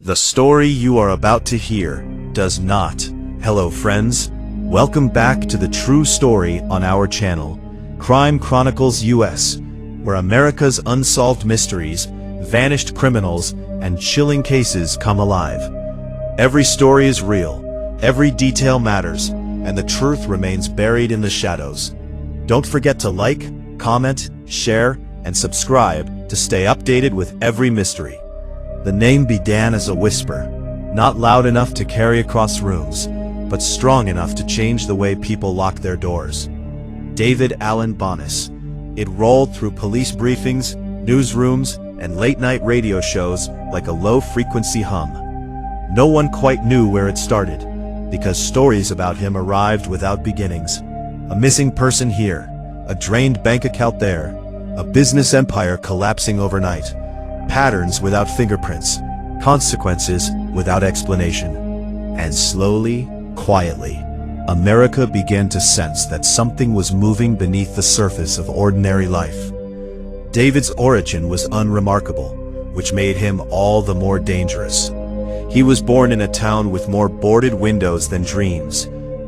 The story you are about to hear does not. Hello friends, welcome back to the true story on our channel, Crime Chronicles US, where America's unsolved mysteries, vanished criminals, and chilling cases come alive. Every story is real, every detail matters, and the truth remains buried in the shadows. Don't forget to like, comment, share, and subscribe to stay updated with every mystery. The name began as a whisper, not loud enough to carry across rooms, but strong enough to change the way people lock their doors. David Alan Bonis. It rolled through police briefings, newsrooms, and late-night radio shows like a low-frequency hum. No one quite knew where it started, because stories about him arrived without beginnings. A missing person here, a drained bank account there, a business empire collapsing overnight. Patterns without fingerprints, consequences without explanation. And slowly, quietly, America began to sense that something was moving beneath the surface of ordinary life. David's origin was unremarkable, which made him all the more dangerous. He was born in a town with more boarded windows than dreams,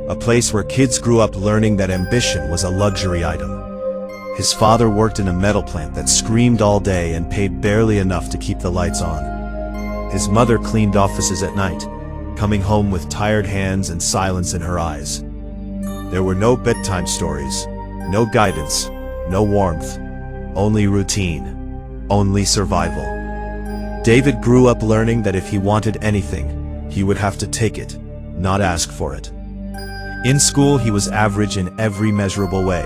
a place where kids grew up learning that ambition was a luxury item. His father worked in a metal plant that screamed all day and paid barely enough to keep the lights on. His mother cleaned offices at night, coming home with tired hands and silence in her eyes. There were no bedtime stories, no guidance, no warmth, only routine, only survival. David grew up learning that if he wanted anything, he would have to take it, not ask for it. In school, he was average in every measurable way.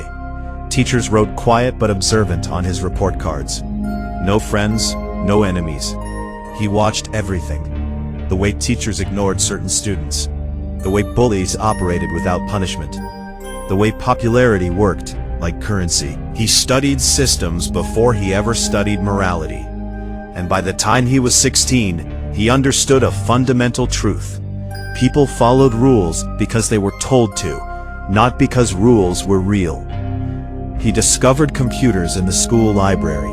Teachers wrote quiet but observant on his report cards. No friends, no enemies. He watched everything. The way teachers ignored certain students. The way bullies operated without punishment. The way popularity worked, like currency. He studied systems before he ever studied morality. And by the time he was 16, he understood a fundamental truth. People followed rules because they were told to, not because rules were real. He discovered computers in the school library.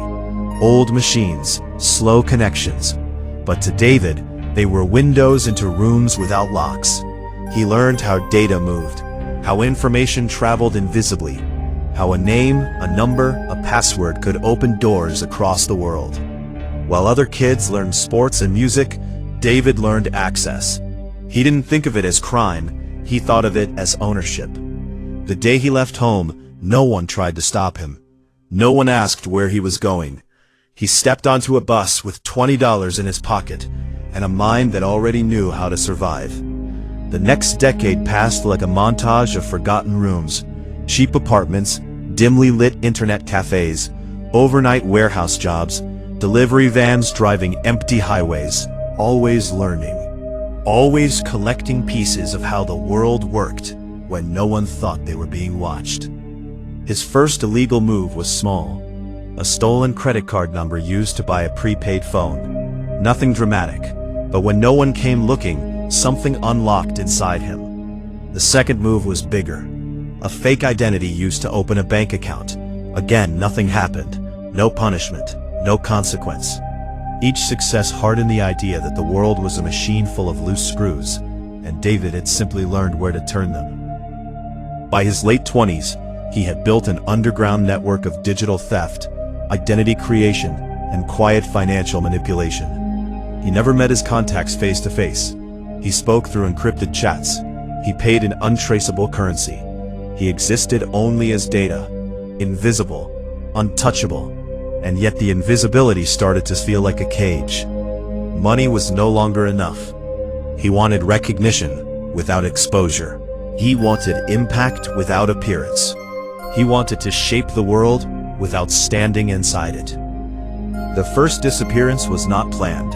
Old machines, slow connections. But to David, they were windows into rooms without locks. He learned how data moved, how information traveled invisibly, how a name, a number, a password could open doors across the world. While other kids learned sports and music, David learned access. He didn't think of it as crime, he thought of it as ownership. The day he left home, no one tried to stop him. No one asked where he was going. He stepped onto a bus with $20 in his pocket, and a mind that already knew how to survive. The next decade passed like a montage of forgotten rooms, cheap apartments, dimly lit internet cafes, overnight warehouse jobs, delivery vans driving empty highways, always learning, always collecting pieces of how the world worked when no one thought they were being watched. His first illegal move was small, a stolen credit card number used to buy a prepaid phone. Nothing dramatic, but when no one came looking, something unlocked inside him. The second move was bigger, a fake identity used to open a bank account. Again, nothing happened, no punishment, no consequence. Each success hardened the idea that the world was a machine full of loose screws, and David had simply learned where to turn them. By his late 20s, he had built an underground network of digital theft, identity creation, and quiet financial manipulation. He never met his contacts face to face. He spoke through encrypted chats. He paid in untraceable currency. He existed only as data, invisible, untouchable, and yet the invisibility started to feel like a cage. Money was no longer enough. He wanted recognition without exposure. He wanted impact without appearance. He wanted to shape the world without standing inside it. The first disappearance was not planned.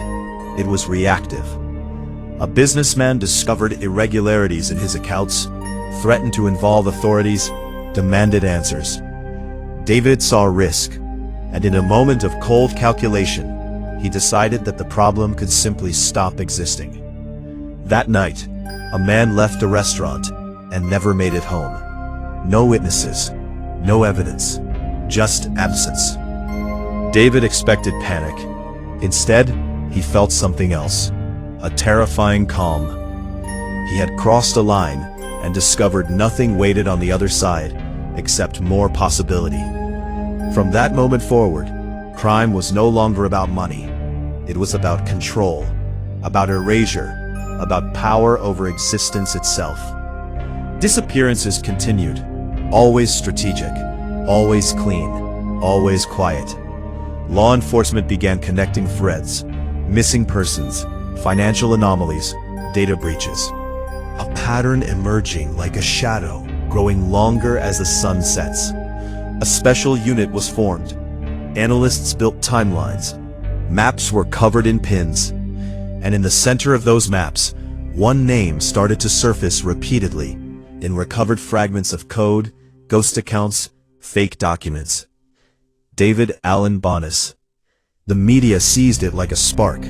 It was reactive. A businessman discovered irregularities in his accounts, threatened to involve authorities, demanded answers. David saw risk, and in a moment of cold calculation, he decided that the problem could simply stop existing. That night, a man left a restaurant and never made it home. No witnesses. No evidence, just absence. David expected panic. Instead, he felt something else. a terrifying calm. He had crossed a line and discovered nothing waited on the other side except more possibility. From that moment forward, crime was no longer about money. It was about control, about erasure, about power over existence itself. Disappearances continued, always strategic, always clean, always quiet. Law enforcement began connecting threads, missing persons, financial anomalies, data breaches. A pattern emerging like a shadow, growing longer as the sun sets. A special unit was formed. Analysts built timelines. Maps were covered in pins. And in the center of those maps, one name started to surface repeatedly in recovered fragments of code, ghost accounts, fake documents. David Alan Bonis. The media seized it like a spark.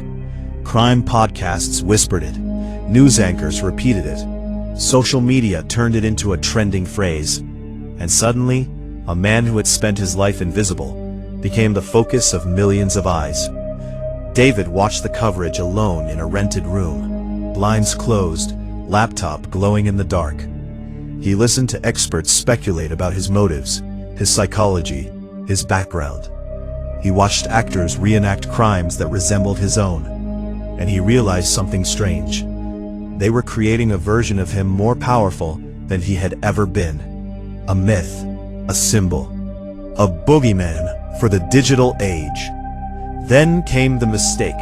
Crime podcasts whispered it. News anchors repeated it. Social media turned it into a trending phrase. And suddenly, a man who had spent his life invisible became the focus of millions of eyes. David watched the coverage alone in a rented room, blinds closed, laptop glowing in the dark. He listened to experts speculate about his motives, his psychology, his background. He watched actors reenact crimes that resembled his own, and he realized something strange. They were creating a version of him more powerful than he had ever been. A myth, a symbol, a boogeyman for the digital age. Then came the mistake.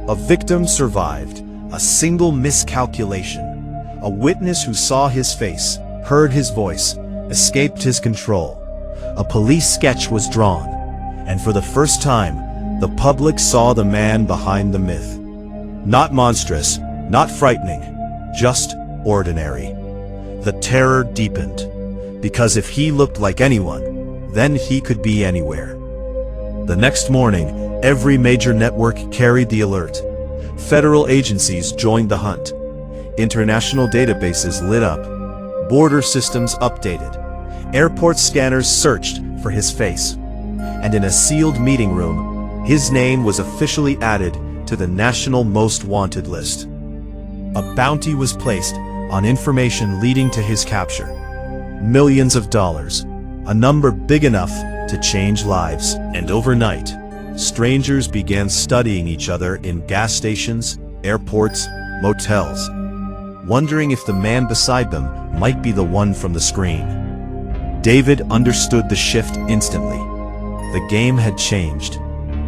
A victim survived, a single miscalculation. A witness who saw his face, heard his voice, escaped his control. A police sketch was drawn, and for the first time, the public saw the man behind the myth. Not monstrous, not frightening, just ordinary. The terror deepened, because if he looked like anyone, then he could be anywhere. The next morning, every major network carried the alert. Federal agencies joined the hunt. International databases lit up. Border systems updated. Airport scanners searched for his face. And in a sealed meeting room, his name was officially added to the National Most Wanted list. A bounty was placed on information leading to his capture. Millions of dollars, a number big enough to change lives. And overnight, strangers began studying each other in gas stations, airports, motels, wondering if the man beside them might be the one from the screen. David understood the shift instantly. The game had changed.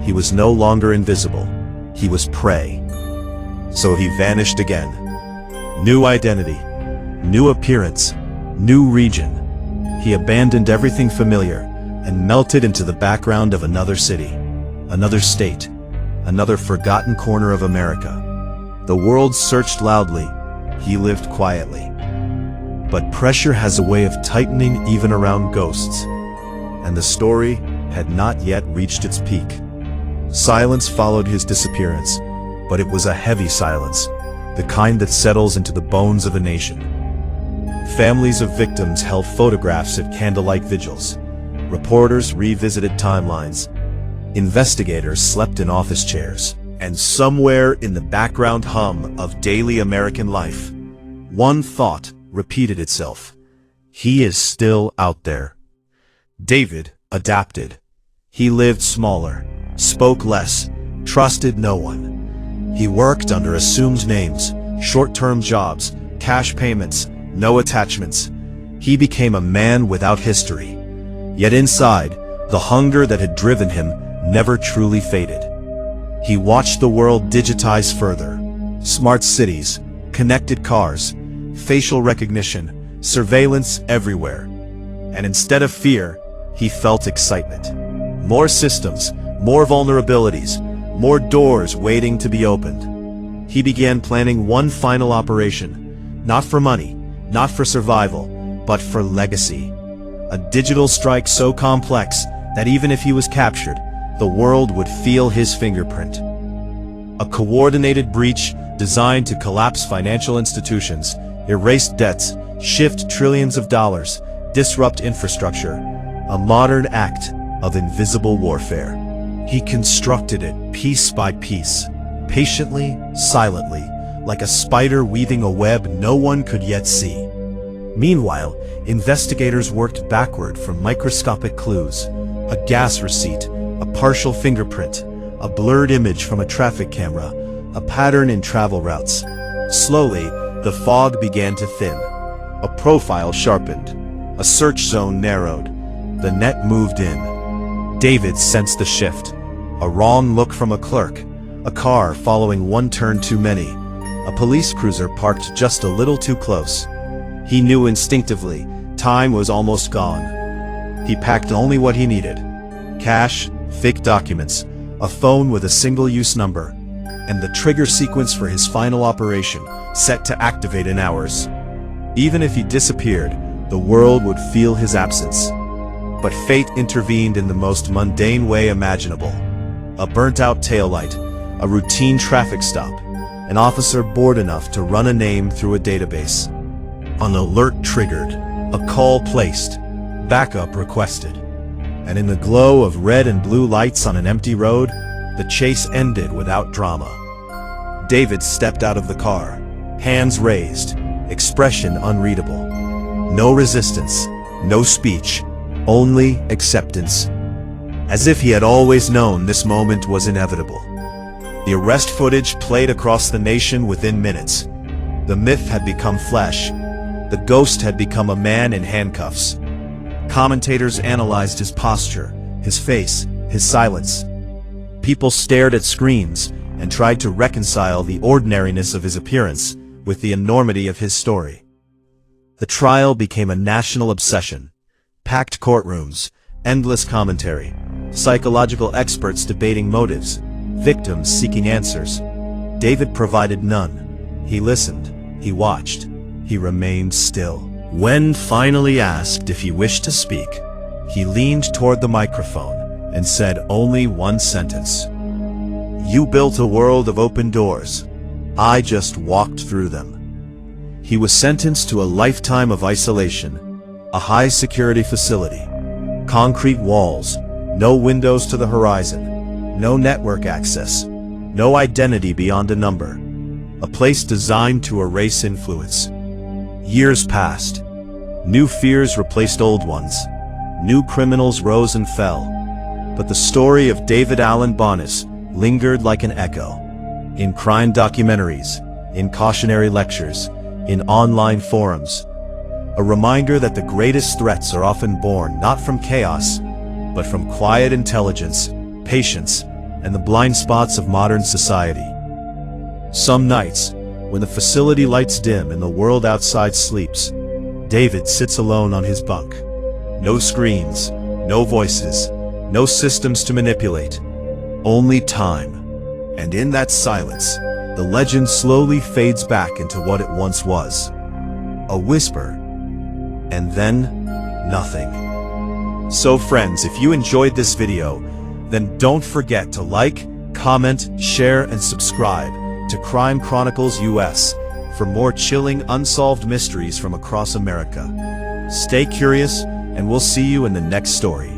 He was no longer invisible. He was prey. So he vanished again. New identity, new appearance, new region. He abandoned everything familiar and melted into the background of another city, another state, another forgotten corner of America. The world searched loudly. He lived quietly. But pressure has a way of tightening even around ghosts, and the story had not yet reached its peak. Silence followed his disappearance, but it was a heavy silence, the kind that settles into the bones of a nation. Families of victims held photographs at candlelight vigils. Reporters revisited timelines. Investigators slept in office chairs. And somewhere in the background hum of daily American life, one thought repeated itself. He is still out there. David adapted. He lived smaller, spoke less, trusted no one. He worked under assumed names, short-term jobs, cash payments, no attachments. He became a man without history. Yet inside, the hunger that had driven him never truly faded. He watched the world digitize further. Smart cities, connected cars, facial recognition, surveillance everywhere. And instead of fear, he felt excitement. More systems, more vulnerabilities, more doors waiting to be opened. He began planning one final operation, not for money, not for survival, but for legacy. A digital strike so complex that even if he was captured, the world would feel his fingerprint. A coordinated breach designed to collapse financial institutions, erase debts, shift trillions of dollars, disrupt infrastructure, a modern act of invisible warfare. He constructed it piece by piece, patiently, silently, like a spider weaving a web no one could yet see. Meanwhile, investigators worked backward from microscopic clues, a gas receipt, a partial fingerprint, a blurred image from a traffic camera, a pattern in travel routes. Slowly, the fog began to thin. A profile sharpened. A search zone narrowed. The net moved in. David sensed the shift. A wrong look from a clerk. A car following one turn too many. A police cruiser parked just a little too close. He knew instinctively, time was almost gone. He packed only what he needed. Cash, fake documents, a phone with a single-use number, and the trigger sequence for his final operation, set to activate in hours. Even if he disappeared, the world would feel his absence. But fate intervened in the most mundane way imaginable. A burnt-out taillight, a routine traffic stop, an officer bored enough to run a name through a database. An alert triggered, a call placed, backup requested. And in the glow of red and blue lights on an empty road, the chase ended without drama. David stepped out of the car, hands raised, expression unreadable. No resistance, no speech, only acceptance. As if he had always known this moment was inevitable. The arrest footage played across the nation within minutes. The myth had become flesh. The ghost had become a man in handcuffs. Commentators analyzed his posture, his face, his silence. People stared at screens and tried to reconcile the ordinariness of his appearance with the enormity of his story. The trial became a national obsession. Packed courtrooms, endless commentary, psychological experts debating motives, victims seeking answers. David provided none. He listened, he watched, he remained still. When finally asked if he wished to speak, he leaned toward the microphone and said only one sentence. "You built a world of open doors. I just walked through them." He was sentenced to a lifetime of isolation, a high-security facility, concrete walls, no windows to the horizon, no network access, no identity beyond a number, a place designed to erase influence. Years passed. New fears replaced old ones. New criminals rose and fell. But the story of David Alan Bonis lingered like an echo. In crime documentaries, in cautionary lectures, in online forums. A reminder that the greatest threats are often born not from chaos, but from quiet intelligence, patience, and the blind spots of modern society. Some nights, when the facility lights dim and the world outside sleeps, David sits alone on his bunk. No screens, no voices, no systems to manipulate, only time. And in that silence, the legend slowly fades back into what it once was. A whisper, and then nothing. So friends, if you enjoyed this video, then don't forget to like, comment, share, and subscribe to Crime Chronicles US for more chilling unsolved mysteries from across America. Stay curious, and we'll see you in the next story.